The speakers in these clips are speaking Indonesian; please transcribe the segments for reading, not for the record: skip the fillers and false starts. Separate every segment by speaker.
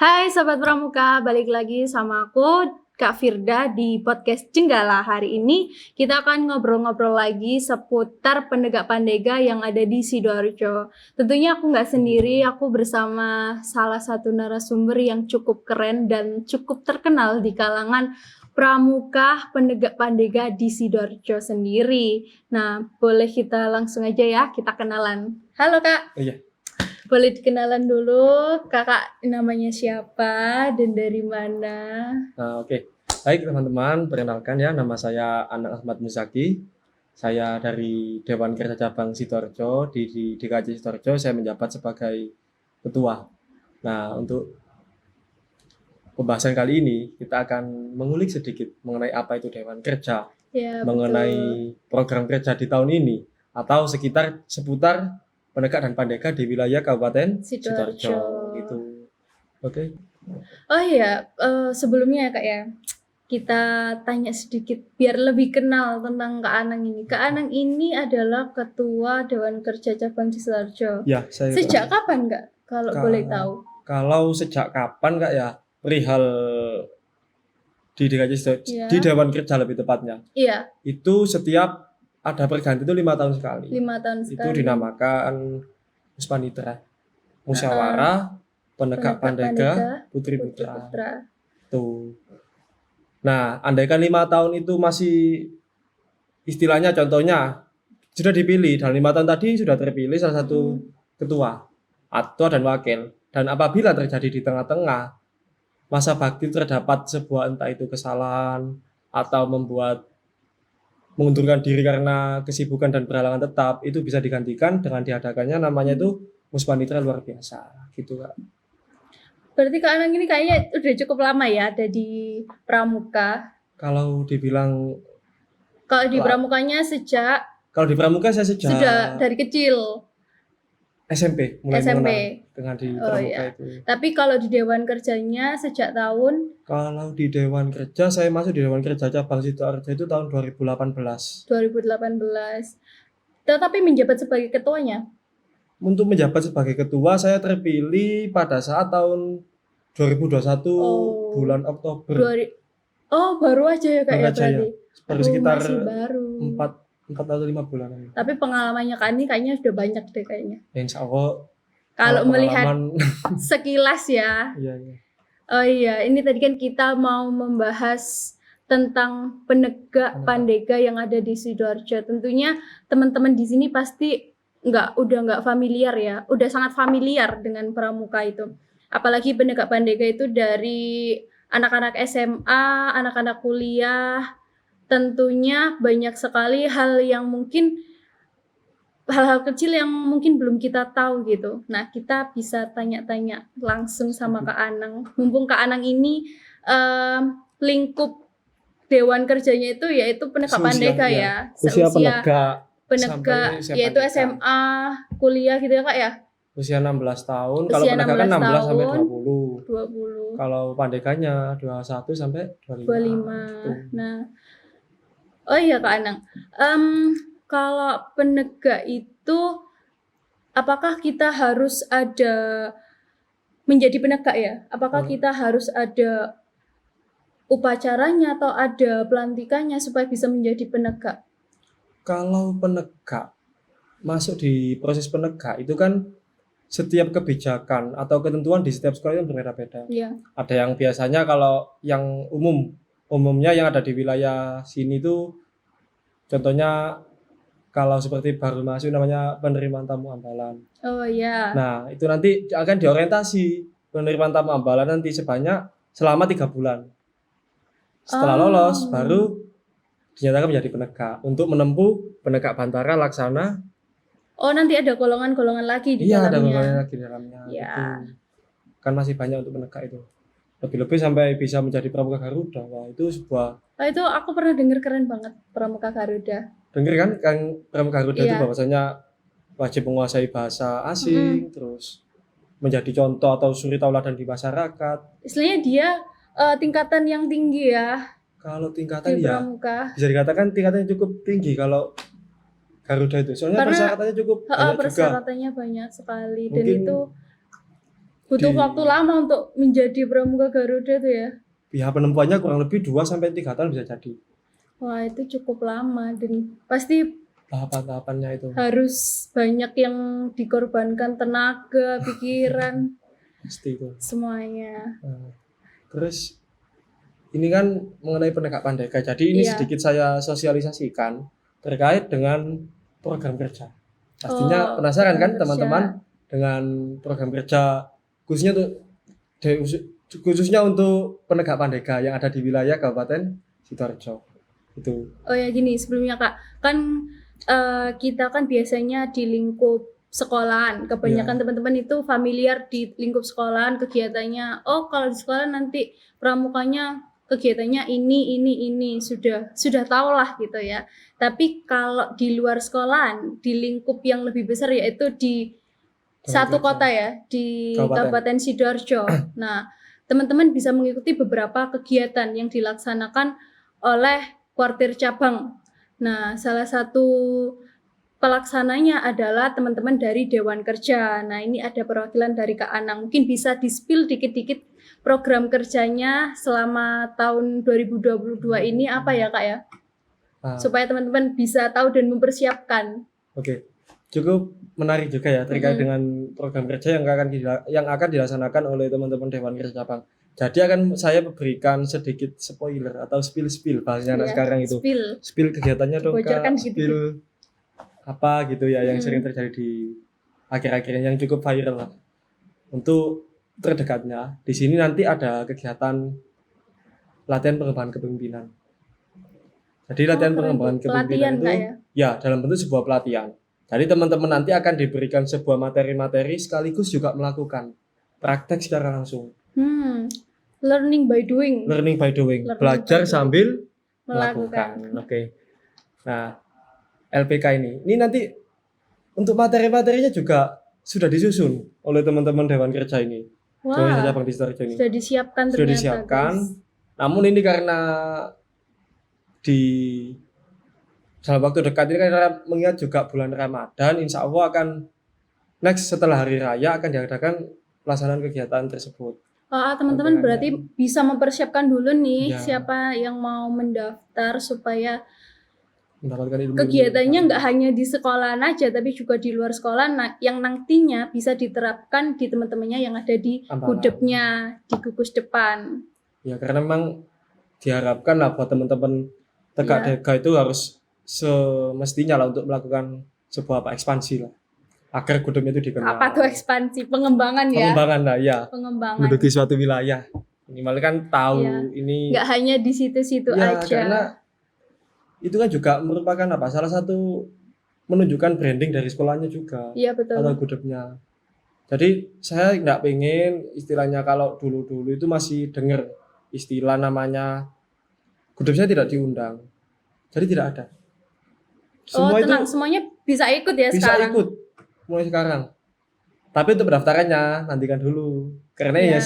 Speaker 1: Hai Sobat Pramuka, balik lagi sama aku Kak Firda di podcast Jenggala. Hari ini kita akan ngobrol-ngobrol lagi seputar penegak pandega yang ada di Sidoarjo. Tentunya aku nggak sendiri, aku bersama salah satu narasumber yang cukup keren dan cukup terkenal di kalangan pramuka penegak pandega di Sidoarjo sendiri. Nah, boleh kita langsung aja ya, kita kenalan. Halo Kak.
Speaker 2: Iya.
Speaker 1: Boleh dikenalan dulu, kakak namanya siapa dan dari mana?
Speaker 2: Oke. Baik teman-teman, perkenalkan ya, nama saya Anak Ahmad Muzaki. Saya dari Dewan Kerja Cabang Sidoarjo di DKJ Sidoarjo. Saya menjabat sebagai ketua. Nah, untuk pembahasan kali ini kita akan mengulik sedikit mengenai apa itu Dewan Kerja,
Speaker 1: Ya,
Speaker 2: mengenai
Speaker 1: betul.
Speaker 2: program kerja di tahun ini, atau seputar penegak dan pandega di wilayah Kabupaten
Speaker 1: Sidoarjo.
Speaker 2: Sidoarjo. Gitu. Oke.
Speaker 1: Oh iya, sebelumnya ya Kak ya, kita tanya sedikit biar lebih kenal tentang Kak Anang ini. Kak Anang ini adalah Ketua Dewan Kerja Cabang di Sidoarjo.
Speaker 2: Ya, saya
Speaker 1: Sejak kapan Kak, kalau boleh tahu?
Speaker 2: Kalau sejak kapan Kak ya, perihal di DKJ
Speaker 1: Ya.
Speaker 2: di Dewan Kerja lebih tepatnya,
Speaker 1: Iya,
Speaker 2: itu setiap ada perganti itu 5 tahun sekali.
Speaker 1: 5 tahun
Speaker 2: Itu
Speaker 1: sekali.
Speaker 2: dinamakan Muspanitra, Musyawarah Penegak Pandega Putri Putra. Tuh. Nah, andaikan 5 tahun itu masih istilahnya, contohnya sudah dipilih dan 5 tahun tadi sudah terpilih salah satu ketua dan wakil, dan apabila terjadi di tengah-tengah masa bakti terdapat sebuah entah itu kesalahan atau mengundurkan diri karena kesibukan dan berhalangan tetap, itu bisa digantikan dengan diadakannya namanya itu Muspanitra luar biasa gitu Kak.
Speaker 1: Berarti Kak Anang ini kayaknya udah cukup lama ya ada di Pramuka.
Speaker 2: Kalau dibilang
Speaker 1: Kalau di Pramukanya
Speaker 2: kalau di Pramuka saya sejak
Speaker 1: sudah dari kecil.
Speaker 2: SMP mulai
Speaker 1: SMP.
Speaker 2: mengenal dengan di Pramuka
Speaker 1: iya.
Speaker 2: itu.
Speaker 1: Tapi kalau di Dewan Kerjanya sejak tahun
Speaker 2: Kalau di Dewan Kerja, saya masuk di Dewan Kerja Cabang Sidoarjo itu tahun 2018.
Speaker 1: 2018. Tetapi menjabat sebagai ketuanya.
Speaker 2: Untuk menjabat sebagai ketua, saya terpilih pada saat tahun 2021 bulan Oktober.
Speaker 1: Baru aja ya Kak
Speaker 2: Baru
Speaker 1: ya
Speaker 2: aja ya.
Speaker 1: berarti.
Speaker 2: Baru sekitar
Speaker 1: masih baru.
Speaker 2: 4 atau 5 bulan.
Speaker 1: Tapi pengalamannya Kak ini kayaknya sudah banyak deh kayaknya.
Speaker 2: Insya Allah.
Speaker 1: Kalau melihat
Speaker 2: pengalaman
Speaker 1: sekilas ya.
Speaker 2: iya, iya.
Speaker 1: Oh iya, ini tadi kan kita mau membahas tentang penegak pandega yang ada di Sidoarjo. Tentunya teman-teman di sini pasti udah nggak familiar ya, udah sangat familiar dengan pramuka itu. Apalagi penegak pandega itu dari anak-anak SMA, anak-anak kuliah. Tentunya banyak sekali hal-hal kecil yang mungkin belum kita tahu gitu. Nah, kita bisa tanya-tanya langsung sama Kak Anang. Mumpung Kak Anang ini lingkup Dewan Kerjanya itu yaitu penegak pandega ya.
Speaker 2: Usia penegak
Speaker 1: yaitu SMA, kuliah gitu ya Kak ya.
Speaker 2: Usia 16 tahun, kalau penegak kan 16 sampai 20.
Speaker 1: 20.
Speaker 2: Kalau pandeganya 21 sampai 25.
Speaker 1: Nah, oh iya Kak Anang. Kalau penegak itu, apakah kita harus ada menjadi penegak ya? Apakah kita harus ada upacaranya atau ada pelantikannya supaya bisa menjadi penegak?
Speaker 2: Kalau penegak masuk di proses penegak itu kan setiap kebijakan atau ketentuan di setiap sekolah itu berbeda-beda.
Speaker 1: Iya.
Speaker 2: Ada yang biasanya kalau yang umumnya yang ada di wilayah sini itu, contohnya kalau seperti baru masuk namanya penerimaan tamu ambalan.
Speaker 1: Oh iya.
Speaker 2: Nah, itu nanti akan diorientasi penerimaan tamu ambalan nanti selama 3 bulan. Setelah lolos baru dinyatakan menjadi penegak untuk menempuh penegak bantara laksana.
Speaker 1: Oh, nanti ada golongan-golongan lagi di dalamnya.
Speaker 2: Iya, ada golongan lagi di dalamnya.
Speaker 1: Ya.
Speaker 2: Itu kan masih banyak untuk penegak itu. Lebih-lebih sampai bisa menjadi pramuka Garuda. Wah, itu sebuah.
Speaker 1: Itu aku pernah dengar keren banget pramuka Garuda.
Speaker 2: Dengar kan pramuka Garuda itu bahwasanya wajib menguasai bahasa asing, terus menjadi contoh atau suri tauladan di masyarakat.
Speaker 1: Istilahnya dia tingkatan yang tinggi ya.
Speaker 2: Kalau tingkatan ya
Speaker 1: pramuka.
Speaker 2: Bisa dikatakan tingkatannya cukup tinggi kalau Garuda itu. Soalnya persyaratannya cukup banyak juga.
Speaker 1: Persyaratannya banyak sekali.
Speaker 2: Mungkin,
Speaker 1: dan itu Butuh waktu lama untuk menjadi pramuka Garuda tuh ya.
Speaker 2: Ya penempuannya kurang lebih 2-3 tahun bisa jadi.
Speaker 1: Wah, itu cukup lama dan pasti
Speaker 2: Tahapan-tahapannya itu.
Speaker 1: Harus banyak yang dikorbankan, tenaga, pikiran,
Speaker 2: Pasti itu.
Speaker 1: semuanya.
Speaker 2: Nah, terus ini kan mengenai penegak pandega. Jadi ini sedikit saya sosialisasikan terkait dengan program kerja. Pastinya penasaran kan teman-teman dengan program kerja khususnya untuk penegak pandega yang ada di wilayah Kabupaten Sidoarjo. Itu.
Speaker 1: Oh ya gini, sebelumnya Kak, kan kita kan biasanya di lingkup sekolahan. Kebanyakan teman-teman itu familiar di lingkup sekolahan kegiatannya. Oh, kalau di sekolah nanti pramukanya kegiatannya ini sudah tahu lah gitu ya. Tapi kalau di luar sekolahan, di lingkup yang lebih besar yaitu di satu kota ya, di Kabupaten Sidoarjo. Nah, teman-teman bisa mengikuti beberapa kegiatan yang dilaksanakan oleh kuartir cabang. Nah, salah satu pelaksananya adalah teman-teman dari Dewan Kerja. Nah, ini ada perwakilan dari Kak Anang. Mungkin bisa di-spill dikit-dikit program kerjanya selama tahun 2022 ini apa ya, Kak ya? Supaya teman-teman bisa tahu dan mempersiapkan.
Speaker 2: Oke. Cukup menarik juga ya terkait dengan program kerja yang akan dilaksanakan oleh teman-teman Dewan Kerja Cabang. Jadi akan saya berikan sedikit spoiler atau spill bahasanya anak sekarang itu. Spill kegiatannya dong Kak. Spill apa gitu ya yang sering terjadi di akhir-akhirnya yang cukup viral lah. Untuk terdekatnya di sini nanti ada kegiatan latihan pengembangan kepemimpinan. Jadi latihan pengembangan kepemimpinan itu ya dalam bentuk sebuah pelatihan. Jadi teman-teman nanti akan diberikan sebuah materi-materi sekaligus juga melakukan praktek secara langsung.
Speaker 1: Learning by doing.
Speaker 2: Belajar sambil melakukan. Oke. Nah, LPK ini nanti untuk materi-materinya juga sudah disusun oleh teman-teman Dewan Kerja ini.
Speaker 1: Wah,
Speaker 2: Cabang di Sidoarjo ini.
Speaker 1: Sudah disiapkan ternyata.
Speaker 2: Sudah disiapkan. Namun ini karena di dalam waktu dekat ini karena mengingat juga bulan Ramadan, insya Allah akan next setelah hari raya akan diadakan pelaksanaan kegiatan tersebut.
Speaker 1: Teman-teman berarti bisa mempersiapkan dulu nih siapa yang mau mendaftar supaya
Speaker 2: mendapatkan ilmu
Speaker 1: kegiatannya nggak hanya di sekolahan aja tapi juga di luar sekolah yang nantinya bisa diterapkan di teman-temannya yang ada di gudepnya, di gugus depan.
Speaker 2: Ya karena memang diharapkan lah buat teman-teman tegak dega itu harus semestinya lah untuk melakukan sebuah ekspansi lah agar gudegnya itu dikenal.
Speaker 1: Apa tuh ekspansi? Pengembangan ya?
Speaker 2: Pengembangan lah ya.
Speaker 1: Pengembangan.
Speaker 2: Menduduki suatu wilayah. Minimal kan tahu ini.
Speaker 1: Nggak hanya di situ-situ aja.
Speaker 2: Karena itu kan juga merupakan salah satu menunjukkan branding dari sekolahnya juga.
Speaker 1: Iya betul.
Speaker 2: Atau gudegnya. Jadi saya nggak pengen istilahnya kalau dulu-dulu itu masih dengar istilah namanya gudegnya tidak diundang. Jadi tidak ada.
Speaker 1: Semua tenang, semuanya bisa ikut ya sekarang.
Speaker 2: Bisa ikut mulai sekarang. Tapi untuk pendaftarannya nantikan dulu. Karena ya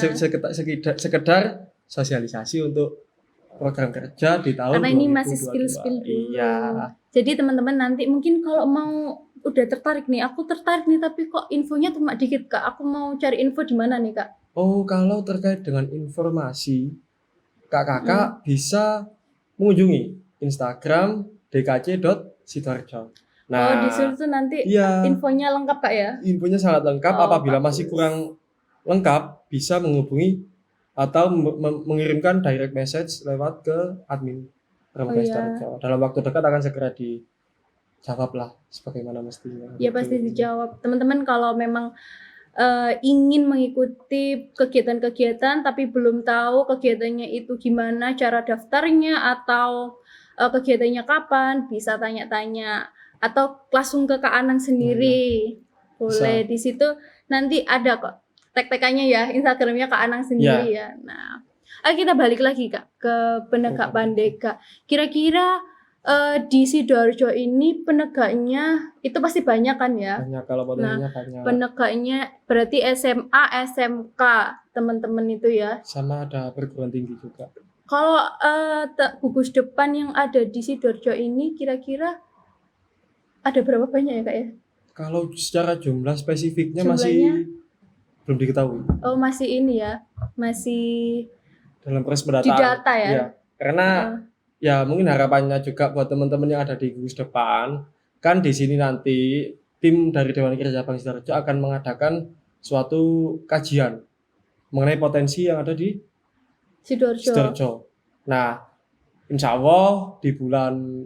Speaker 2: sekedar sosialisasi untuk program kerja di tahun 2022.
Speaker 1: Karena ini masih spill dulu.
Speaker 2: Iya.
Speaker 1: Jadi teman-teman nanti mungkin kalau mau udah tertarik nih, aku tertarik nih tapi kok infonya cuma dikit Kak. Aku mau cari info di mana nih Kak?
Speaker 2: Oh, kalau terkait dengan informasi, kakak bisa mengunjungi Instagram dkc.sidoarjo.
Speaker 1: Nah, di situ nanti infonya lengkap Kak ya?
Speaker 2: Infonya sangat lengkap. Apabila masih kurang lengkap, bisa menghubungi atau mengirimkan direct message lewat ke admin Pramuka Sidoarjo. Dalam waktu dekat akan segera dijawab lah sebagaimana mestinya.
Speaker 1: Ya pasti dijawab. Teman-teman kalau memang ingin mengikuti kegiatan-kegiatan tapi belum tahu kegiatannya itu gimana, cara daftarnya atau kegiatannya kapan, bisa tanya-tanya atau langsung ke Kak Anang sendiri. Boleh di situ nanti ada kok tag-tagannya ya, Instagramnya Kak Anang sendiri ya. Nah, kita balik lagi Kak ke penegak pandega. Kira-kira di Sidoarjo ini penegaknya itu pasti banyak kan ya?
Speaker 2: Banyak kalau potensinya banyak.
Speaker 1: Penegaknya berarti SMA, SMK teman-teman itu ya?
Speaker 2: Sama ada perguruan tinggi juga.
Speaker 1: Kalau gugus depan yang ada di Sidoarjo ini kira-kira ada berapa banyak ya Kak ya?
Speaker 2: Kalau secara jumlah spesifiknya masih belum diketahui
Speaker 1: Oh, masih ini ya. Masih
Speaker 2: dalam proses
Speaker 1: di
Speaker 2: pendataan.
Speaker 1: data ya.
Speaker 2: Iya. Karena ya mungkin harapannya juga buat teman-teman yang ada di gugus depan, kan di sini nanti tim dari Dewan Kerja Bank Sidoarjo akan mengadakan suatu kajian mengenai potensi yang ada di
Speaker 1: Sidoarjo.
Speaker 2: Sidoarjo. Nah, insya Allah di bulan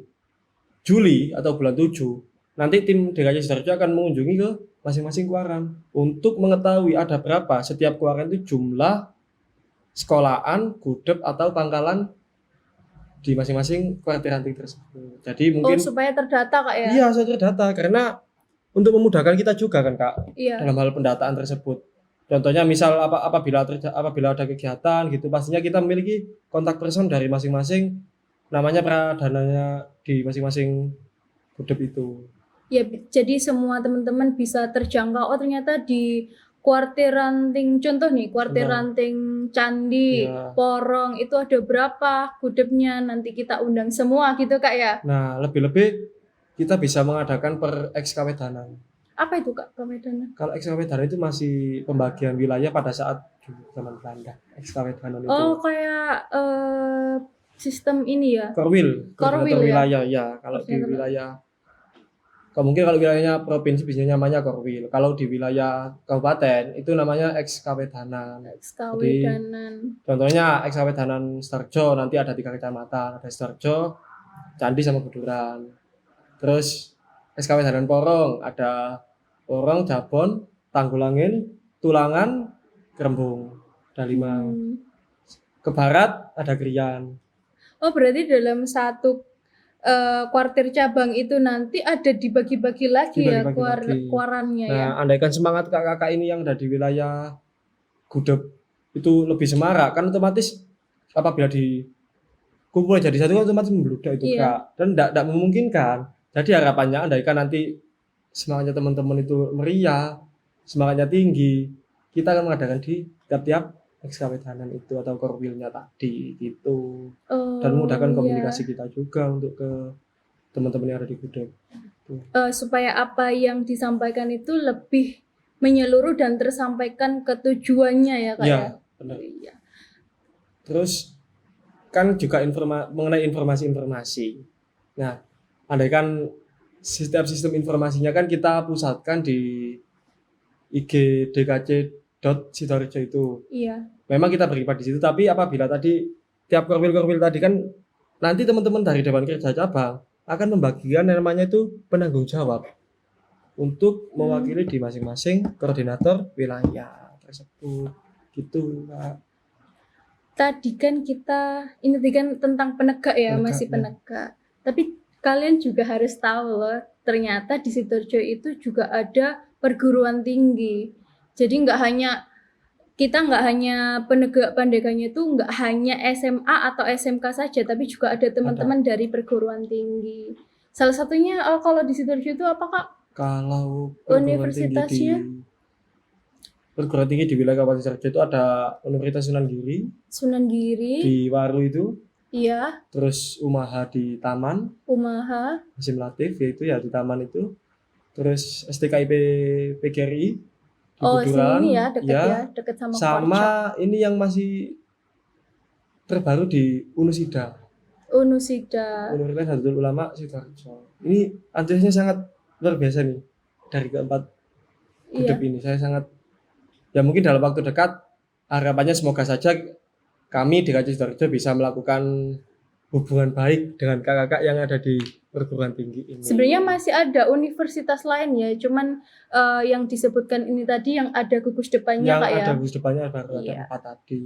Speaker 2: Juli atau bulan 7 nanti tim DKJ Sidoarjo akan mengunjungi ke masing-masing keluaran untuk mengetahui ada berapa setiap keluaran itu jumlah sekolahan, gudep atau pangkalan di masing-masing kuartir ranting tersebut. Jadi
Speaker 1: Oh,
Speaker 2: mungkin
Speaker 1: supaya terdata Kak ya.
Speaker 2: iya suatu data karena untuk memudahkan kita juga kan Kak
Speaker 1: Iya.
Speaker 2: dalam hal pendataan tersebut. Contohnya misal apabila ada kegiatan gitu pastinya kita memiliki kontak person dari masing-masing namanya pradananya di masing-masing gudep itu.
Speaker 1: Ya, jadi semua teman-teman bisa terjangkau. Oh, ternyata di kuartir ranting, contoh nih, kuartir
Speaker 2: Contoh.
Speaker 1: ranting Candi,
Speaker 2: Iya.
Speaker 1: Porong, itu ada berapa gudepnya, nanti kita undang semua gitu Kak ya.
Speaker 2: Nah, lebih-lebih kita bisa mengadakan per ekskawedanan.
Speaker 1: Apa itu Kak Kamedanan?
Speaker 2: Kalau ekskawedanan itu masih pembagian wilayah pada saat zaman Belanda. Ekskawedanan itu.
Speaker 1: Oh, kayak sistem ini ya.
Speaker 2: Korwil, koordinator
Speaker 1: Korwil ya?
Speaker 2: wilayah ya. Kalau di
Speaker 1: Koordinator.
Speaker 2: wilayah mungkin kalau wilayahnya provinsi biasanya namanya Korwil. Kalau di wilayah kabupaten itu namanya ekskawedanan.
Speaker 1: Kawedanan.
Speaker 2: Contohnya ekskawedanan Sidoarjo nanti ada 3 kecamatan, ada Sidoarjo, Candi sama Buduran. Terus ekskawedanan Porong ada Porong, Jabon, Tanggulangin, Tulangan, Kerembung. Ada 5. Ke barat ada Krian.
Speaker 1: Oh, berarti dalam satu kuartir cabang itu nanti ada dibagi-bagi lagi ya
Speaker 2: Dibagi-bagi.
Speaker 1: kuarannya ya.
Speaker 2: Nah, andaikan semangat kakak-kakak ini yang ada di wilayah gudep itu lebih semarak kan otomatis apabila dikumpul jadi satu kan otomatis membludak itu
Speaker 1: Iya.
Speaker 2: Kak. Dan tidak memungkinkan. Jadi harapannya andaikan nanti semangatnya teman-teman itu meriah, semangatnya tinggi, kita akan mengadakan di tiap-tiap ekskawedanan itu atau korwilnya tadi gitu. Dan memudahkan komunikasi kita juga untuk ke teman-teman yang ada di gudeg.
Speaker 1: Supaya apa yang disampaikan itu lebih menyeluruh dan tersampaikan ke tujuannya ya Kak ya.
Speaker 2: Ya, benar.
Speaker 1: Iya.
Speaker 2: Terus kan juga mengenai informasi-informasi. Nah, andaikan setiap sistem informasinya kan kita pusatkan di IG dkc.sidoarjo itu.
Speaker 1: Iya.
Speaker 2: Memang kita beribadah di situ, tapi apabila tadi tiap korwil-korwil tadi kan nanti teman-teman dari Dewan Kerja Cabang akan membagikan yang namanya itu penanggung jawab untuk mewakili di masing-masing koordinator wilayah tersebut gitu Kak.
Speaker 1: Tadi kan ini kan tentang penegak ya, masih penegak. Tapi kalian juga harus tahu loh, ternyata di Sidoarjo itu juga ada perguruan tinggi. Jadi kita nggak hanya penegak pandeganya itu nggak hanya SMA atau SMK saja, tapi juga ada teman-teman dari perguruan tinggi. Salah satunya kalau di Sidoarjo itu apa Kak?
Speaker 2: Kalau
Speaker 1: Universitasnya?
Speaker 2: perguruan tinggi di wilayah Kabupaten Sidoarjo itu ada Universitas Sunan Giri di Waru itu.
Speaker 1: Iya.
Speaker 2: Terus Umaha di Taman. Hasim Latif yaitu ya di Taman itu. Terus STKIP PGRI di Buduran.
Speaker 1: Sini ya, dekat sama
Speaker 2: sama ini yang masih terbaru di Unusida. Universitas Nahdlatul Ulama Sidoarjo. Ini antusiasnya sangat luar biasa nih dari keempat gudeg ini. Saya sangat ya mungkin dalam waktu dekat harapannya semoga saja kami di DKJ Sidoarjo bisa melakukan hubungan baik dengan kakak-kakak yang ada di perguruan tinggi ini.
Speaker 1: Sebenarnya masih ada universitas lain ya, cuman yang disebutkan ini tadi yang ada gugus depannya
Speaker 2: Kak ya.
Speaker 1: Yang
Speaker 2: ada gugus depannya baru ada 4 tadi.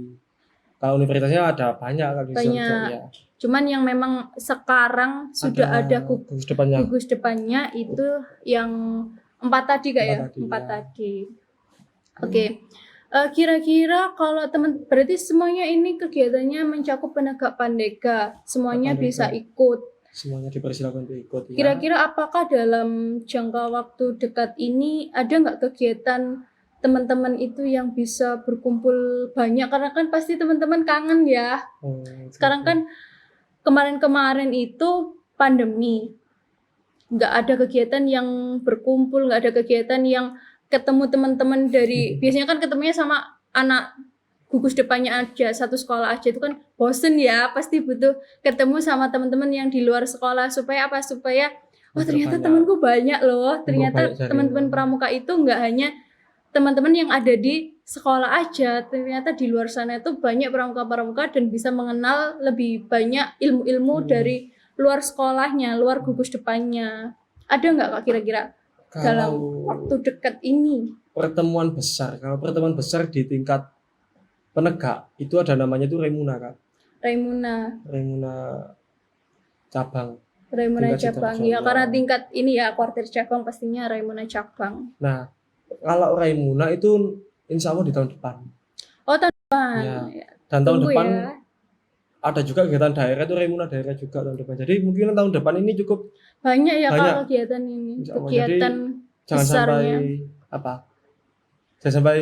Speaker 2: Kalau universitasnya ada banyak kan di Sidoarjo ya.
Speaker 1: Cuman yang memang sekarang sudah ada gugus depannya itu yang 4 tadi Kak ya. 4 tadi. Oke. Kira-kira kalau berarti semuanya ini kegiatannya mencakup penegak pandega, semuanya bisa ikut.
Speaker 2: Semuanya dipersilakan untuk ikut ya.
Speaker 1: Kira-kira apakah dalam jangka waktu dekat ini ada nggak kegiatan teman-teman itu yang bisa berkumpul banyak? Karena kan pasti teman-teman kangen ya. Sekarang kan kemarin-kemarin itu pandemi, nggak ada kegiatan yang berkumpul, nggak ada kegiatan yang ketemu teman-teman dari biasanya kan ketemunya sama anak gugus depannya aja, satu sekolah aja itu kan bosen ya, pasti butuh ketemu sama teman-teman yang di luar sekolah supaya apa? Supaya ternyata temanku banyak loh. Ternyata teman-teman pramuka itu nggak hanya teman-teman yang ada di sekolah aja, ternyata di luar sana itu banyak pramuka-pramuka dan bisa mengenal lebih banyak ilmu-ilmu dari luar sekolahnya, luar gugus depannya. Ada nggak Kak kira-kira dalam waktu dekat ini?
Speaker 2: Pertemuan besar, kalau pertemuan besar di tingkat penegak itu ada namanya itu Raimuna Kak.
Speaker 1: Raimuna
Speaker 2: cabang.
Speaker 1: Raimuna cabang ya, karena tingkat ini ya kuartir cabang pastinya Raimuna cabang.
Speaker 2: Nah, kalau Raimuna itu insya Allah di tahun depan.
Speaker 1: Oh tahun depan.
Speaker 2: Ya. Dan tahun depan ya. Ada juga kegiatan daerah itu Raimuna daerah juga tahun depan. Jadi mungkin tahun depan ini cukup
Speaker 1: banyak ya kalau kegiatan ini. Kegiatan
Speaker 2: jangan
Speaker 1: besarnya.
Speaker 2: Jangan sampai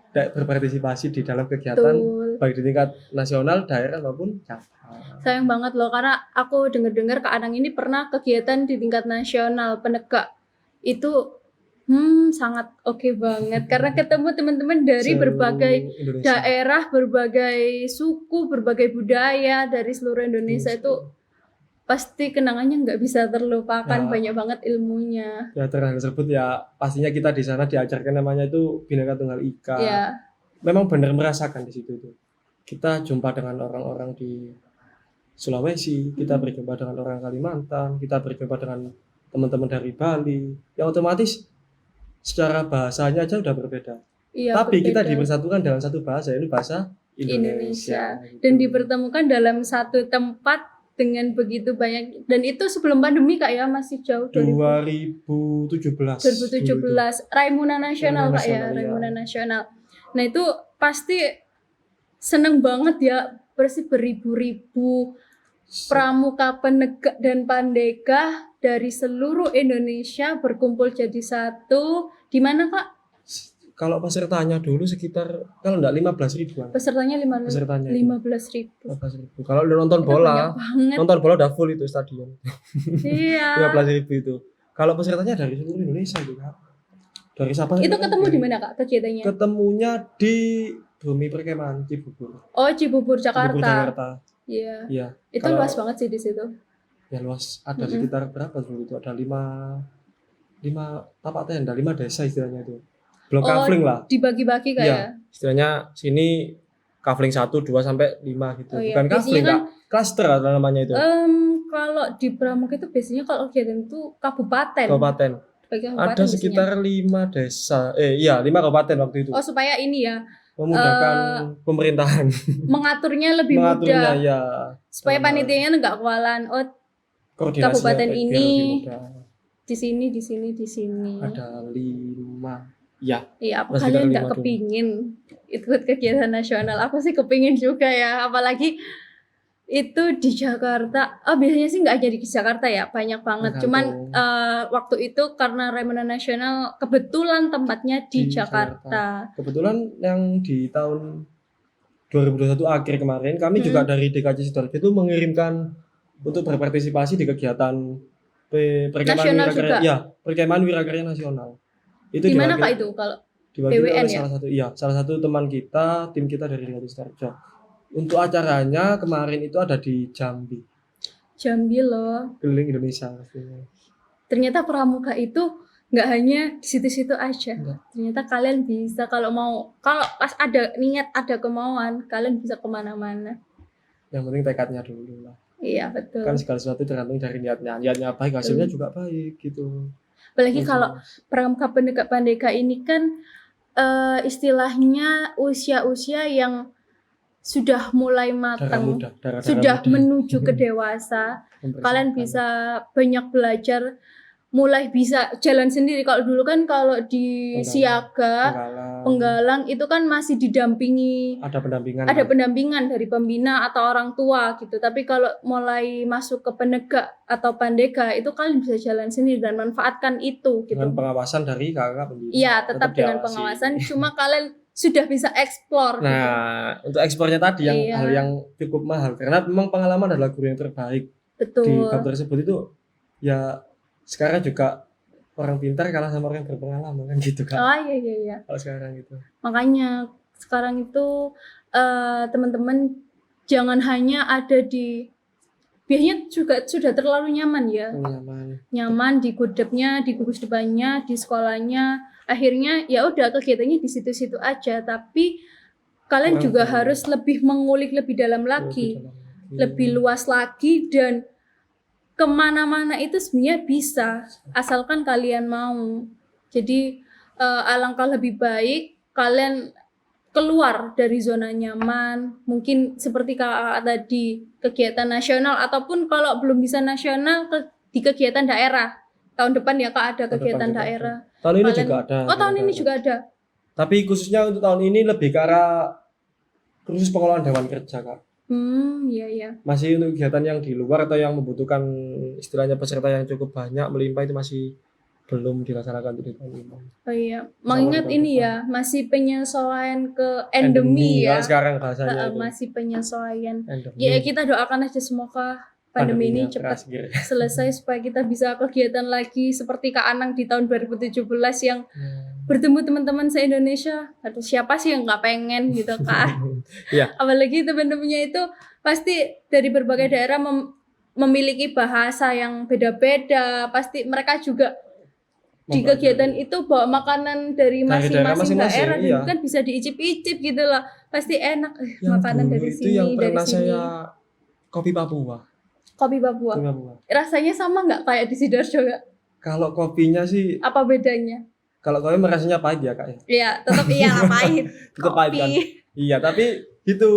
Speaker 2: berpartisipasi di dalam kegiatan baik di tingkat nasional, daerah maupun cabang.
Speaker 1: Sayang banget loh karena aku dengar Kak Anang ini pernah kegiatan di tingkat nasional penegak itu sangat oke banget karena ketemu teman-teman dari berbagai daerah, berbagai suku, berbagai budaya dari seluruh Indonesia itu pasti kenangannya nggak bisa terlupakan, banyak banget ilmunya.
Speaker 2: Ya tersebut ya pastinya kita di sana diajarkan namanya itu Bhinneka Tunggal Ika.
Speaker 1: Ya.
Speaker 2: Memang benar merasakan di situ tuh. Kita jumpa dengan orang-orang di Sulawesi, kita berjumpa dengan orang Kalimantan, kita berjumpa dengan teman-teman dari Bali, yang otomatis secara bahasanya aja udah berbeda.
Speaker 1: Iya,
Speaker 2: tapi
Speaker 1: berbeda.
Speaker 2: Kita dipersatukan dalam satu bahasa, ini bahasa Indonesia.
Speaker 1: Dan dipertemukan dalam satu tempat dengan begitu banyak, dan itu sebelum pandemi Kak ya, masih jauh
Speaker 2: 2017
Speaker 1: Raimuna Nasional Kak ya, Raimuna Nasional. Nah itu pasti seneng banget ya, pasti beribu-ribu pramuka, penegak dan pandega dari seluruh Indonesia berkumpul jadi satu. Di mana Kak?
Speaker 2: Kalau pesertanya dulu sekitar kalau enggak 15 ribuan.
Speaker 1: Pesertanya 15 ribu.
Speaker 2: Kalau udah nonton bola udah full itu stadion.
Speaker 1: Iya.
Speaker 2: 15 ribu itu. Kalau pesertanya dari seluruh Indonesia juga. Dari Sabang.
Speaker 1: Itu ketemu di mana Kak kegiatannya?
Speaker 2: Ketemunya di Bumi Perkemahan Cibubur.
Speaker 1: Oh Cibubur Jakarta.
Speaker 2: Cibubur Jakarta.
Speaker 1: Iya.
Speaker 2: Iya.
Speaker 1: Itu luas banget sih di situ.
Speaker 2: Ya luas. Ada sekitar berapa dulu itu? Ada 5 tapak tenda, 5 desa istilahnya itu. Belum kafling lah.
Speaker 1: Dibagi-bagi kayak.
Speaker 2: Iya. Istilahnya sini kafling 1, 2 sampai 5 gitu. Bukan kafling Kak. Klaster ada namanya itu.
Speaker 1: Kalau di Pramuka itu biasanya kalau kegiatan itu kabupaten.
Speaker 2: Ada sekitar 5 desa. 5 kabupaten waktu itu.
Speaker 1: Oh, supaya ini ya.
Speaker 2: Memudahkan pemerintahan.
Speaker 1: Mengaturnya lebih mudah.
Speaker 2: Ya.
Speaker 1: Supaya panitianya enggak kewalan. Oh, kabupaten ini di sini.
Speaker 2: Ada 5. Ya.
Speaker 1: Iya, apa kalian enggak kepingin ikut kegiatan nasional? Aku sih kepingin juga ya, apalagi itu di Jakarta. Biasanya sih enggak jadi di Jakarta ya, banyak banget. Cuman waktu itu karena Raimuna Nasional kebetulan tempatnya di Jakarta.
Speaker 2: Kebetulan yang di tahun 2021 akhir kemarin kami juga dari DKJ Sidoarjo itu mengirimkan untuk berpartisipasi di kegiatan Perkemahan Wirakarya Nasional. Itu
Speaker 1: di mana Kak itu kalau
Speaker 2: PWN ya? Salah satu teman kita, tim kita dari DKJ Sidoarjo. Untuk acaranya kemarin itu ada di Jambi loh. Keliling Indonesia.
Speaker 1: Ternyata pramuka itu nggak hanya di situ-situ aja. Ternyata kalian bisa kalau pas ada niat, ada kemauan, kalian bisa kemana-mana.
Speaker 2: Yang penting tekadnya dulu lah.
Speaker 1: Iya betul.
Speaker 2: Kan segala sesuatu tergantung dari niatnya. Niatnya baik, hasilnya juga baik gitu.
Speaker 1: Apalagi kalau pramuka penegak pandega ini kan istilahnya usia-usia yang sudah mulai matang, sudah menuju ke dewasa. Kalian bisa banyak belajar, mulai bisa jalan sendiri. Kalau dulu kan kalau di Siaga, Penggalang itu kan masih didampingi, ada pendampingan dari pembina atau orang tua gitu. Tapi kalau mulai masuk ke penegak atau pandega itu kalian bisa jalan sendiri dan manfaatkan itu gitu.
Speaker 2: Dengan pengawasan dari kakak pembina.
Speaker 1: Iya, tetap dengan pengawasan. Cuma kalian sudah bisa eksplor.
Speaker 2: Nah, untuk ekspornya tadi hal yang cukup mahal karena memang pengalaman adalah guru yang terbaik.
Speaker 1: Betul.
Speaker 2: Di bab tersebut itu ya sekarang juga orang pintar kalah sama orang berpengalaman kan gitu kan.
Speaker 1: Oh iya.
Speaker 2: Kalau sekarang gitu.
Speaker 1: Makanya sekarang itu teman-teman jangan hanya ada di, biasanya juga sudah terlalu nyaman ya. Nyaman di gudepnya, di gugus depannya, di sekolahnya. Akhirnya ya udah kegiatannya di situ-situ aja, tapi kalian juga harus lebih mengulik lebih dalam lagi, lebih luas lagi, dan kemana-mana itu sebenarnya bisa asalkan kalian mau. Jadi alangkah lebih baik kalian keluar dari zona nyaman, mungkin seperti kakak tadi kegiatan nasional, ataupun kalau belum bisa nasional di kegiatan daerah. Tahun depan ya kak ada kegiatan daerah.
Speaker 2: Tahun ini juga ada.
Speaker 1: Oh tahun ini juga ada.
Speaker 2: Tapi khususnya untuk tahun ini lebih ke arah khusus pengelolaan Dewan Kerja kak.
Speaker 1: Iya.
Speaker 2: Masih untuk kegiatan yang di luar atau yang membutuhkan istilahnya peserta yang cukup banyak melimpah itu masih belum dilaksanakan untuk tahun ini.
Speaker 1: Oh iya, mengingat ini ya masih penyesuaian ke endemi ya.
Speaker 2: Sekarang bahasanya
Speaker 1: masih penyesuaian. Ya kita doakan aja semoga pandemi ini cepat selesai supaya kita bisa kegiatan lagi seperti Kak Anang di tahun 2017 yang bertemu teman-teman se-Indonesia. Atau siapa sih yang nggak pengen gitu kan?
Speaker 2: Ya.
Speaker 1: Apalagi teman-temannya itu pasti dari berbagai daerah memiliki bahasa yang beda-beda. Pasti mereka juga di kegiatan itu bawa makanan dari masing-masing daerah dan kan bisa diicip-icip gitu loh. Pasti enak makanan dari sini,
Speaker 2: yang
Speaker 1: dari
Speaker 2: pernah
Speaker 1: sini.
Speaker 2: Saya kopi Papua.
Speaker 1: Rasanya sama nggak kayak di Sidoarjo nggak?
Speaker 2: Kalau kopinya sih
Speaker 1: apa bedanya?
Speaker 2: Kalau kopi rasanya pahit ya kak ya?
Speaker 1: Iya, tetap iya pahit.
Speaker 2: Tetap pahit kan? Iya, tapi itu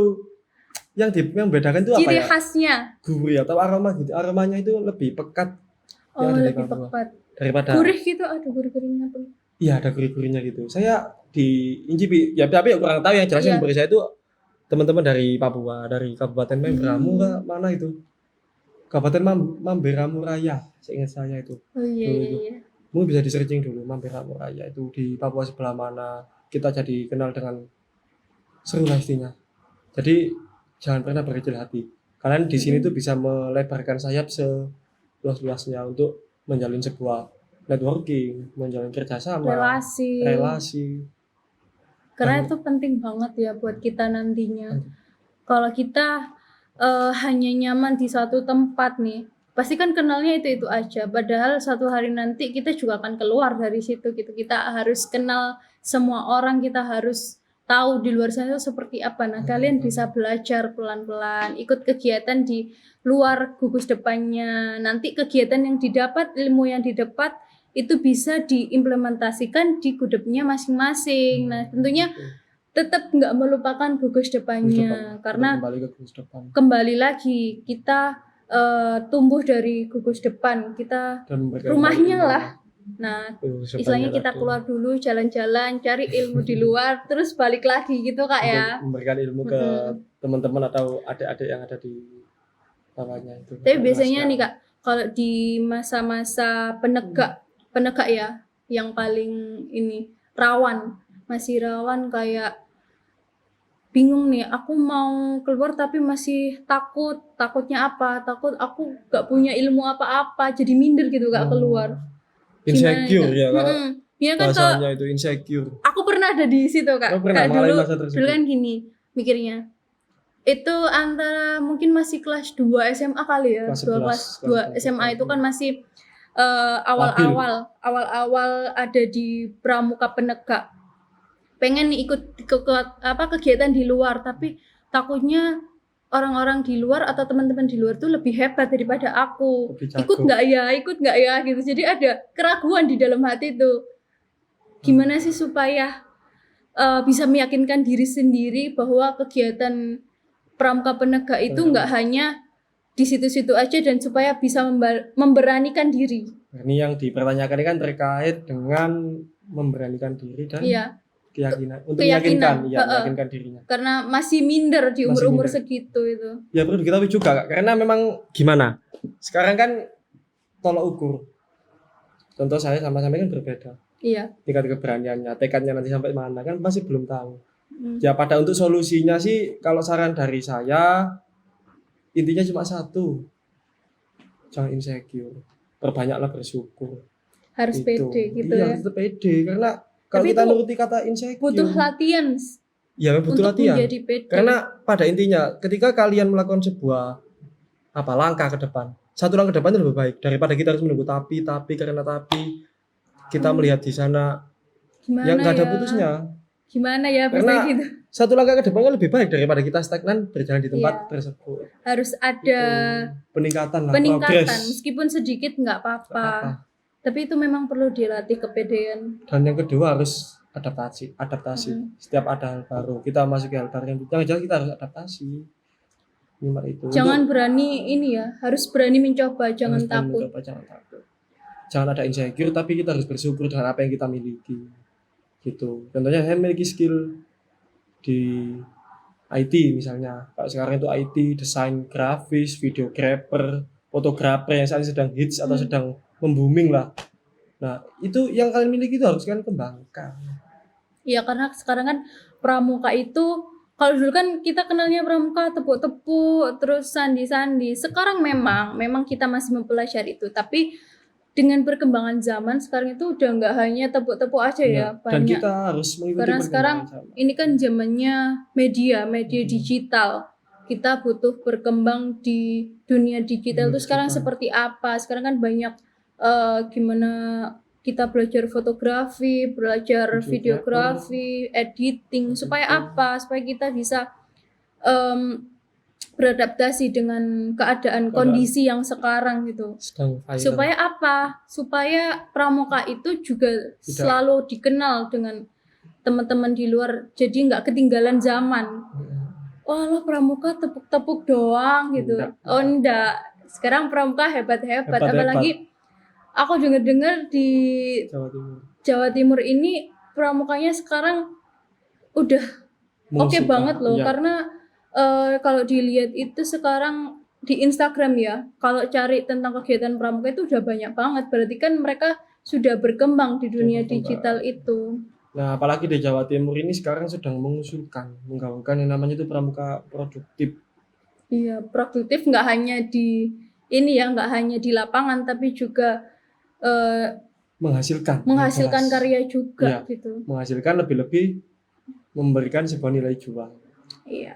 Speaker 2: yang membedakan itu apa ya?
Speaker 1: Ciri khasnya.
Speaker 2: Gurih atau aroma gitu. Aromanya itu lebih pekat.
Speaker 1: Oh, lebih pekat.
Speaker 2: Daripada
Speaker 1: gurih gitu, ada gurih-gurihnya tuh.
Speaker 2: Iya, ada gurih-gurihnya gitu. Saya diincipi, ya tapi kurang tahu yang jelas yang beri saya itu teman-teman dari Papua, dari Kabupaten Mamberamo mana itu? Kabupaten Mamberamo Raya, seingat saya itu.
Speaker 1: Oh iya.
Speaker 2: Mungkin bisa di-searching dulu Mamberamo Raya itu di Papua sebelah mana. Kita jadi kenal dengan seru lah istinya. Jadi jangan pernah berkecil hati. Kalian di sini tuh bisa melebarkan sayap seluas-luasnya untuk menjalin sebuah networking, menjalin kerjasama, relasi.
Speaker 1: Karena itu penting banget ya buat kita nantinya. Kalau kita hanya nyaman di satu tempat nih, pasti kan kenalnya itu aja. Padahal suatu hari nanti kita juga akan keluar dari situ gitu. Kita harus kenal semua orang, kita harus tahu di luar sana itu seperti apa. Nah, kalian bisa belajar pelan-pelan, ikut kegiatan di luar gugus depannya. Nanti kegiatan yang didapat, ilmu yang didapat itu bisa diimplementasikan di gudepnya masing-masing. Nah, tentunya tetap nggak melupakan gugus depannya, karena kembali lagi kita tumbuh dari gugus depan, kita rumahnya lah. Nah, istilahnya kita keluar dulu, jalan-jalan, cari ilmu di luar, terus balik lagi gitu kak ya.
Speaker 2: Memberikan ilmu ke teman-teman atau adik-adik yang ada di bawahnya itu.
Speaker 1: Tapi biasanya nih kak, kalau di masa-masa penegak ya, yang paling ini masih rawan kayak bingung nih, aku mau keluar tapi masih takutnya apa? Takut aku gak punya ilmu apa-apa, jadi minder gitu gak keluar.
Speaker 2: Insecure ya kak.
Speaker 1: Ya kan
Speaker 2: bahasanya itu insecure.
Speaker 1: Aku pernah ada di situ kak.
Speaker 2: Kayak
Speaker 1: dulu kan gini mikirnya. Itu antara mungkin masih kelas 2 SMA kali ya. Kelas 2 SMA itu kan masih awal-awal ada di pramuka penegak. Pengen nih ikut kegiatan di luar, tapi takutnya orang-orang di luar atau teman-teman di luar tuh lebih hebat daripada aku. Ikut nggak ya gitu. Jadi ada keraguan di dalam hati tuh. Gimana sih supaya bisa meyakinkan diri sendiri bahwa kegiatan pramuka penegak itu nggak hanya di situ-situ aja, dan supaya bisa memberanikan diri.
Speaker 2: Ini yang dipertanyakan ini kan terkait dengan memberanikan diri dan keyakinan untuk meyakinkan dirinya.
Speaker 1: Karena masih minder di umur-umur segitu itu.
Speaker 2: Ya perlu diketahui juga kak, karena memang gimana? Sekarang kan tolak ukur. Contoh saya sama kan berbeda.
Speaker 1: Iya.
Speaker 2: Tingkat keberaniannya, tekadnya nanti sampai mana kan masih belum tahu. Ya pada untuk solusinya sih kalau saran dari saya intinya cuma satu. Jangan insecure. Perbanyaklah bersyukur.
Speaker 1: harus
Speaker 2: Itu.
Speaker 1: pede gitu
Speaker 2: Iya,
Speaker 1: ya.
Speaker 2: harus pede karena kalau
Speaker 1: Tapi
Speaker 2: kita
Speaker 1: itu
Speaker 2: nuruti kata insecure
Speaker 1: butuh latihan
Speaker 2: ya butuh
Speaker 1: untuk
Speaker 2: latihan.
Speaker 1: menjadi pede.
Speaker 2: Karena pada intinya ketika kalian melakukan sebuah langkah ke depan, satu langkah ke depan itu lebih baik daripada kita harus menunggu tapi karena tapi kita melihat di sana yang
Speaker 1: Gimana
Speaker 2: nggak ada
Speaker 1: ya?
Speaker 2: putusnya.
Speaker 1: Gimana ya bisa
Speaker 2: Karena
Speaker 1: gitu?
Speaker 2: satu langkah ke depan kan lebih baik daripada kita stagnan berjalan di tempat
Speaker 1: Iya.
Speaker 2: tersebut.
Speaker 1: Harus ada
Speaker 2: Peningkatan lah,
Speaker 1: peningkatan
Speaker 2: progres.
Speaker 1: meskipun sedikit nggak apa-apa.
Speaker 2: Nggak apa.
Speaker 1: Tapi itu memang perlu dilatih kepedean.
Speaker 2: Dan yang kedua harus adaptasi. Setiap ada hal baru kita masuk ke hal baru yang jelas kita harus adaptasi. Minimal itu.
Speaker 1: Jangan berani ini ya, harus berani mencoba, jangan takut.
Speaker 2: Jangan takut. Jangan ada insecure, tapi kita harus bersyukur dengan apa yang kita miliki. Gitu. Contohnya saya memiliki skill di IT misalnya. Kalau sekarang itu IT, desain grafis, videographer, fotografer yang saat ini sedang hits atau sedang membooming lah. Nah, itu yang kalian miliki itu harus kalian kembangkan.
Speaker 1: Iya, karena sekarang kan pramuka itu, kalau dulu kan kita kenalnya pramuka tepuk-tepuk, terus sandi-sandi. Sekarang memang kita masih mempelajari itu, tapi dengan perkembangan zaman sekarang itu udah nggak hanya tepuk-tepuk aja ya,
Speaker 2: Dan
Speaker 1: banyak.
Speaker 2: kita harus mengikuti
Speaker 1: Karena sekarang
Speaker 2: perkembangan zaman.
Speaker 1: ini kan zamannya media digital. Kita butuh berkembang di dunia digital itu sekarang seperti apa? Sekarang kan banyak gimana kita belajar fotografi, belajar videografi, editing, supaya apa? Supaya kita bisa beradaptasi dengan keadaan kondisi yang sekarang gitu. Supaya apa? Supaya pramuka itu juga selalu dikenal dengan teman-teman di luar, jadi nggak ketinggalan zaman. Wah, lo pramuka tepuk-tepuk doang gitu. Enggak. Sekarang pramuka hebat-hebat. Apalagi aku dengar di Jawa Timur ini pramukanya sekarang udah oke banget loh.
Speaker 2: Iya.
Speaker 1: Karena kalau dilihat itu sekarang di Instagram ya, kalau cari tentang kegiatan pramuka itu udah banyak banget. Berarti kan mereka sudah berkembang di dunia digital itu.
Speaker 2: Nah, apalagi di Jawa Timur ini sekarang sedang menggaungkan yang namanya itu pramuka produktif.
Speaker 1: Iya, produktif nggak hanya di ini ya, nggak hanya di lapangan, tapi juga menghasilkan karya juga gitu.
Speaker 2: Menghasilkan lebih-lebih memberikan sebuah nilai jual.
Speaker 1: Iya.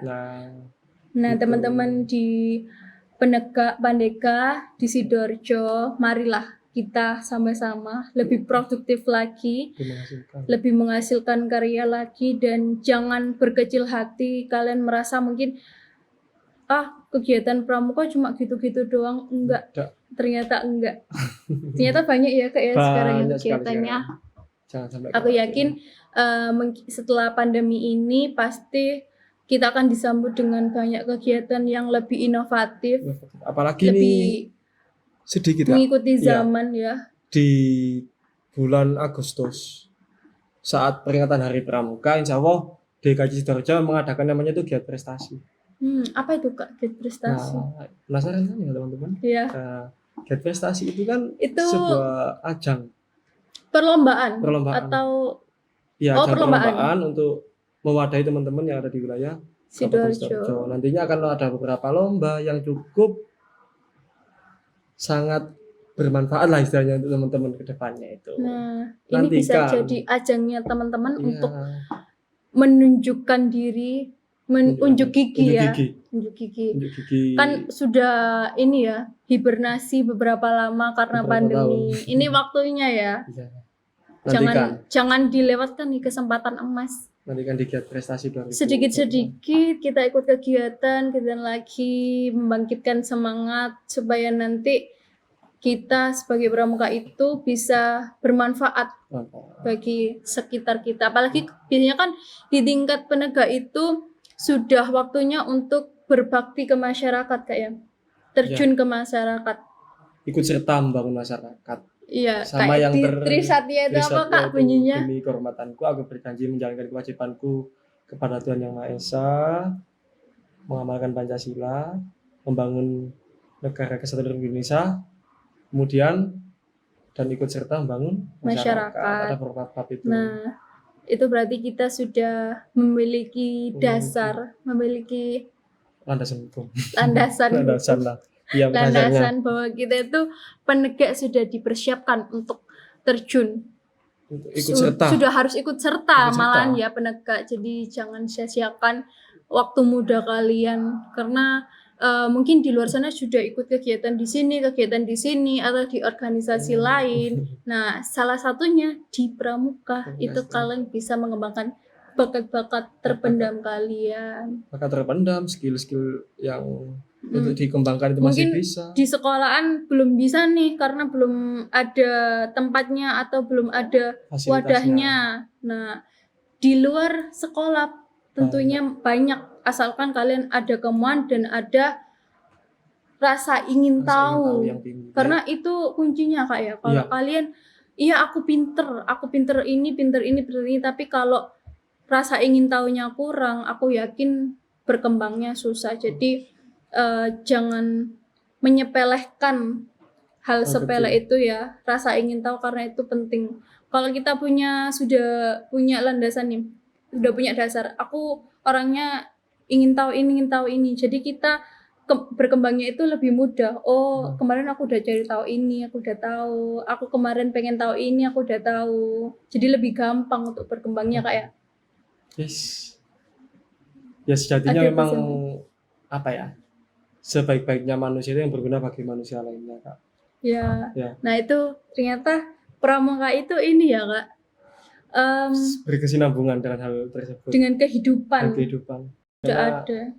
Speaker 2: Nah,
Speaker 1: teman-teman di Penegak Pandega di Sidoarjo, marilah kita sama-sama lebih produktif lagi, lebih menghasilkan karya lagi, dan jangan berkecil hati. Kalian merasa mungkin kegiatan pramuka cuma gitu-gitu doang, enggak. Ternyata enggak. Ternyata banyak ya Kak ya sekarang kegiatannya. Aku yakin setelah pandemi ini pasti kita akan disambut dengan banyak kegiatan yang lebih inovatif,
Speaker 2: apalagi lebih ini sedikit
Speaker 1: mengikuti zaman ya.
Speaker 2: Di bulan Agustus saat peringatan Hari Pramuka, insya Allah DKJ Sidoarjo mengadakan namanya itu giat prestasi.
Speaker 1: Apa itu Kak giat prestasi?
Speaker 2: Nah, penasaran kan ya teman-teman?
Speaker 1: Iya.
Speaker 2: Giat prestasi itu kan sebuah ajang
Speaker 1: perlombaan atau
Speaker 2: perlombaan untuk mewadahi teman-teman yang ada di wilayah Sidoarjo. Nantinya akan ada beberapa lomba yang cukup sangat bermanfaat lah istilahnya untuk teman-teman ke depannya itu.
Speaker 1: Nah, ini bisa jadi ajangnya teman-teman untuk menunjukkan diri, unjuk gigi. Kan sudah ini ya, hibernasi beberapa lama karena pandemi. Ini waktunya ya. Jangan dilewatkan nih kesempatan emas.
Speaker 2: Nanti kan di giat prestasi 2020.
Speaker 1: Sedikit-sedikit kita ikut kegiatan lagi, membangkitkan semangat supaya nanti kita sebagai pramuka itu bisa bermanfaat bagi sekitar kita. Apalagi biasanya kan di tingkat penegak itu sudah waktunya untuk berbakti ke masyarakat Kak ya. Terjun ke masyarakat.
Speaker 2: Ikut serta membangun masyarakat.
Speaker 1: Iya,
Speaker 2: sama yang
Speaker 1: Trisatya itu apa Kak bunyinya?
Speaker 2: Demi kehormatanku, aku berjanji menjalankan kewajibanku kepada Tuhan Yang Maha Esa, mengamalkan Pancasila, membangun negara kesatuan Indonesia, kemudian dan ikut serta membangun masyarakat. Ada beberapa bab itu.
Speaker 1: Nah, itu berarti kita sudah memiliki dasar, memiliki
Speaker 2: landasan hukum.
Speaker 1: Landasan bahwa kita itu penegak sudah dipersiapkan untuk terjun.
Speaker 2: Untuk ikut serta.
Speaker 1: Sudah harus ikut serta
Speaker 2: Ikut serta.
Speaker 1: malahan ya penegak. Jadi jangan sia-siakan waktu muda kalian karena mungkin di luar sana sudah ikut kegiatan di sini, atau di organisasi lain. Nah, salah satunya di pramuka itu kalian bisa mengembangkan bakat-bakat terpendam kalian.
Speaker 2: Bakat terpendam, skill-skill yang untuk dikembangkan itu masih
Speaker 1: Mungkin
Speaker 2: bisa.
Speaker 1: di sekolahan belum bisa nih karena belum ada tempatnya atau belum ada
Speaker 2: Fasilitasnya.
Speaker 1: wadahnya. Nah, di luar sekolah tentunya banyak asalkan kalian ada kemauan dan ada rasa ingin tahu.
Speaker 2: yang tinggi.
Speaker 1: Karena itu kuncinya Kak ya. Kalau kalian aku pinter ini, tapi kalau rasa ingin tahunya kurang, aku yakin berkembangnya susah. Jadi jangan menyepelekan hal sepele itu ya. Rasa ingin tahu karena itu penting. Kalau kita sudah punya landasan nih, udah punya dasar. Aku orangnya ingin tahu ini. Jadi kita berkembangnya itu lebih mudah. Oh, kemarin aku udah cari tahu ini, aku udah tahu. Aku kemarin pengen tahu ini, aku udah tahu. Jadi lebih gampang untuk berkembangnya Kak ya.
Speaker 2: Yes. Ya sejatinya
Speaker 1: Ada
Speaker 2: memang
Speaker 1: pesan.
Speaker 2: sebaik-baiknya manusia itu yang berguna bagi manusia lainnya Kak.
Speaker 1: Ya.
Speaker 2: Ya.
Speaker 1: Nah itu ternyata pramuka itu ini ya Kak.
Speaker 2: Berkesinambungan dengan hal tersebut.
Speaker 1: Dengan kehidupan. Udah ada.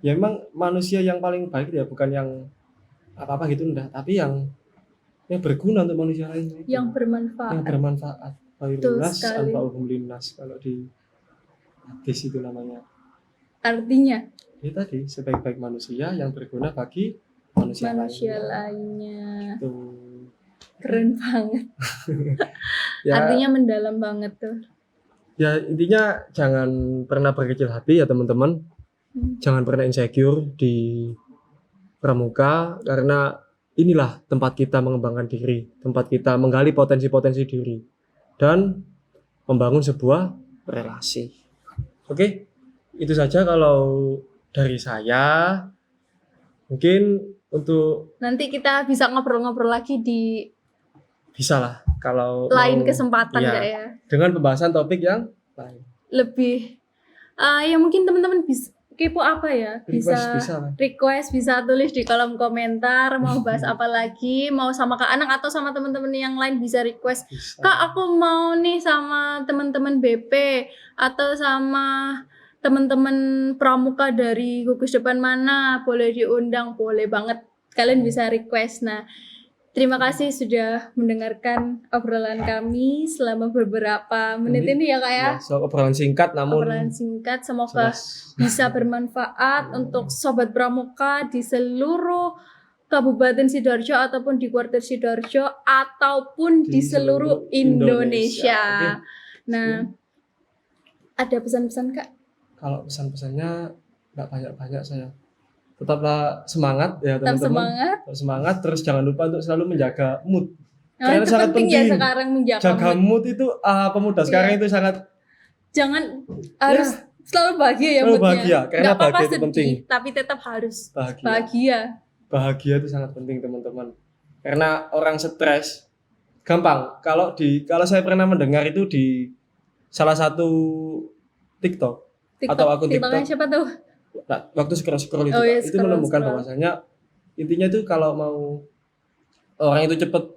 Speaker 2: Ya memang manusia yang paling baik ya bukan yang apa-apa gitu enggak, tapi yang berguna untuk manusia lainnya.
Speaker 1: Yang bermanfaat.
Speaker 2: Yang bermanfaat. Khairunnas anfa'uhum linnas kalau di hadis itu namanya.
Speaker 1: Artinya?
Speaker 2: Ya tadi sebaik-baik manusia yang berguna bagi manusia
Speaker 1: lainnya.
Speaker 2: Tuh.
Speaker 1: Keren banget.
Speaker 2: Ya,
Speaker 1: artinya mendalam banget tuh.
Speaker 2: Ya intinya jangan pernah berkecil hati ya teman-teman. Jangan pernah insecure di pramuka karena inilah tempat kita mengembangkan diri, tempat kita menggali potensi-potensi diri dan membangun sebuah relasi. Oke, itu saja kalau dari saya. Mungkin untuk
Speaker 1: nanti kita bisa ngobrol-ngobrol lagi di
Speaker 2: bisa lah kalau
Speaker 1: lain kesempatan
Speaker 2: ya, dengan pembahasan topik yang lain.
Speaker 1: Lebih ya mungkin teman-teman bisa kepo apa ya? Request bisa tulis di kolom komentar mau bahas apa lagi, mau sama Kak Anang atau sama teman-teman yang lain bisa request. Kak, aku mau nih sama teman-teman BP atau sama teman-teman pramuka dari gugus depan mana, boleh diundang, boleh banget. Kalian bisa request. Nah, terima kasih sudah mendengarkan obrolan kami selama beberapa menit ini ya Kak ya.
Speaker 2: Obrolan singkat namun
Speaker 1: semoga bisa bermanfaat untuk sobat pramuka di seluruh Kabupaten Sidoarjo ataupun di Kuartir Sidoarjo ataupun di seluruh Indonesia. Nah, ada pesan-pesan Kak?
Speaker 2: Kalau pesan-pesannya nggak banyak-banyak saya. Tetaplah semangat ya teman-teman. Tetap semangat terus jangan lupa untuk selalu menjaga mood.
Speaker 1: Karena itu sangat penting ya sekarang menjaga
Speaker 2: mood itu pemuda sekarang itu sangat
Speaker 1: harus selalu bahagia ya moodnya.
Speaker 2: Bahagia karena bahagia itu penting.
Speaker 1: Tapi tetap harus
Speaker 2: bahagia. Bahagia itu sangat penting teman-teman. Karena orang stres gampang. Kalau saya pernah mendengar itu di salah satu TikTok atau akun TikTok.
Speaker 1: Siapa tuh?
Speaker 2: Nah, waktu scroll itu, itu menemukan bahwasanya intinya itu kalau mau orang itu cepat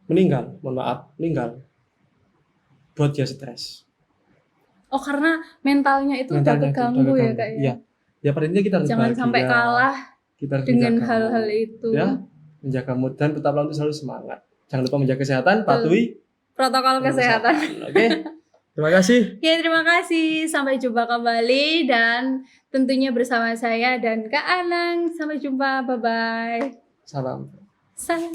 Speaker 2: meninggal buat dia stres.
Speaker 1: Oh, karena mentalnya itu udah keganggu ya Kak ya.
Speaker 2: Ya pada intinya kita harus
Speaker 1: jangan sampai kalah dengan hal-hal itu.
Speaker 2: Ya, menjaga mood dan tetaplah untuk selalu semangat. Jangan lupa menjaga kesehatan, patuhi
Speaker 1: protokol kesehatan.
Speaker 2: Oke. Terima kasih.
Speaker 1: Ya, terima kasih. Sampai jumpa kembali dan tentunya bersama saya dan Kak Anang. Sampai jumpa. Bye-bye.
Speaker 2: Salam.
Speaker 1: Salam.